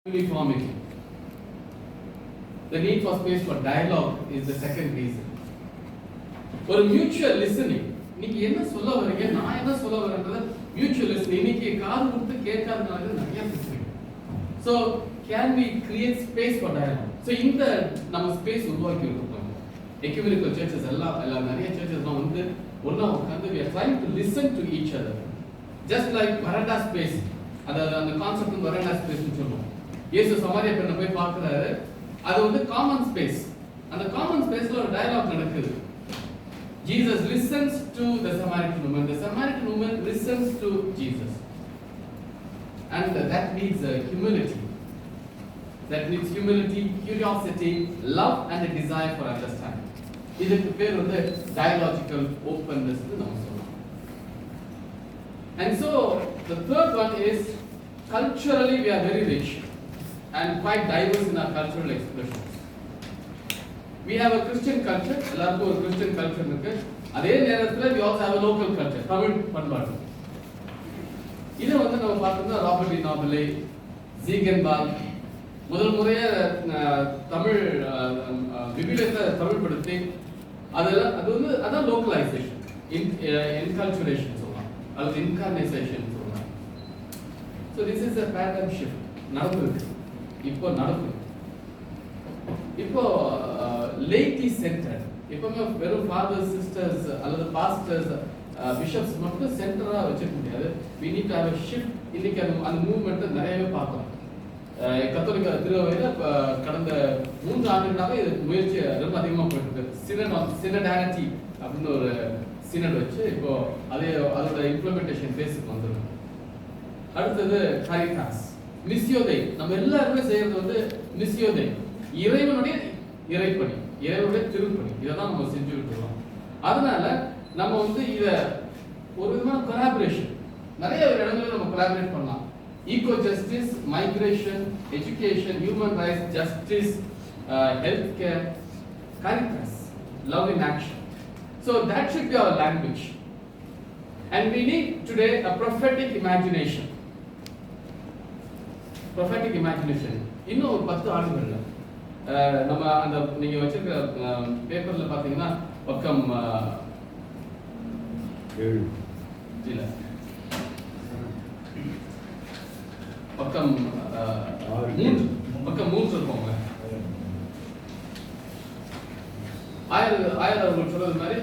Uniformity. The need for space for dialogue is the second reason. ஒரு mutual listening. நீங்க என்ன சொல்ல வரீங்க, நான் என்ன சொல்ல வரேன்றது மியூச்சுவல் லிசனிங். இன்னைக்கு காது கொடுத்து கேட்காதனால நிறைய பேசுறீங்க. So can we create space for dialogue? So இந்த நம்ம ஸ்பேஸ் உருவாக்கி இருக்கோம். எக்யூமெனிக்கல் சர்ச்சஸ் எல்லாம் நிறைய சர்ச்சஸ்லாம் வந்து ஒண்ணா உட்கார்ந்து we are trying to listen to each other. Just like veranda space. அதாவது அந்த கான்செப்ட் veranda space னு சொல்றோம். இயேசு சமாரிய பெண்ணை போய் பார்க்கறாரு. அது வந்து காமன் ஸ்பேஸ். அந்த காமன் ஸ்பேஸ்ல ஒரு டயலாக் நடக்குது. Jesus listens to the Samaritan woman. The Samaritan woman listens to Jesus. And that needs humility. That needs humility, curiosity, love and a desire for understanding. இதுக்கு பேர் வந்து dialogical openness னு நம்ம சொல்லலாம். And so the third one is culturally we are very rich and quite diverse in our cultural expressions. We have a Christian culture, எல்லாருக்கும் ஒரு Christian culture இருக்கு. அதே நேரத்துல we also have a local culture, Tamil பண்பாடு. இதை வந்து நம்ம பார்த்தோம்னா ராபர்ட் டி நாபலே, ஜீகன்பார்க் முதல் முறையா தமிழ் விவிலியத்தை தமிழ்படுத்தி அது வந்து அதான் லோக்கலைசேஷன், இன்கல்ச்சுரேஷன் சொல்லலாம், அல்லது இன்கார்னைசேஷன் சொல்லலாம். So this is a paradigm shift நடந்திருக்கு. இப்போ நடக்குது. இப்போ லேட்டி சென்டர், எப்பவுமே வெறும் ஃபாதர்ஸ், சிஸ்டர்ஸ் அல்லது பாஸ்டர்ஸ், பிஷப்ஸ் மட்டும் சென்டரா வச்சுக்க முடியாது. we need to have a shift. இன்னைக்கு அந்த மூவ்மெண்ட் நிறையவே பார்க்கலாம். கத்தோலிக்க திருவையில கடந்த 3 ஆண்டுகளாக இது முயற்சி ரொம்ப அதிகமாக போயிட்டு இருக்கு. சினடாலிட்டி அப்படின்னு ஒரு சினட் வச்சு இப்போ அதோட இம்ப்ளிமெண்டேஷன் பேஸுக்கு வந்துடும். அடுத்தது காரிட்டாஸ், மிஸ்யோதை. நம்ம எல்லாருமே செய்யறது வந்து மிஸ்யோதை, இறைவனுடைய இறைப்பணி, இறைவனுடைய திருப்பணி. இதைதான் நம்ம செஞ்சுக்கிட்டு இருக்கோம். அதனால நம்ம வந்து இத ஒரு விதமான கொலாபரேஷன், நிறைய இடங்களில் நம்ம கொலாபரேட் பண்ணலாம். Eco justice, migration, education, human rights, justice, health care, Caritas, love in action. So that should be our language. And we need today a prophetic imagination. Prophetic imagination. இன்னும் ஒரு 10 ஆண்டுகள்ல நம்ம அந்த நீங்க வச்சிருக்கிற பேப்பர்ல பாத்தீங்கன்னா பக்கம் 7 இல்ல பக்கம் 3 இருக்கும். ஆயிரம் அவர்கள் சொல்றது மாதிரி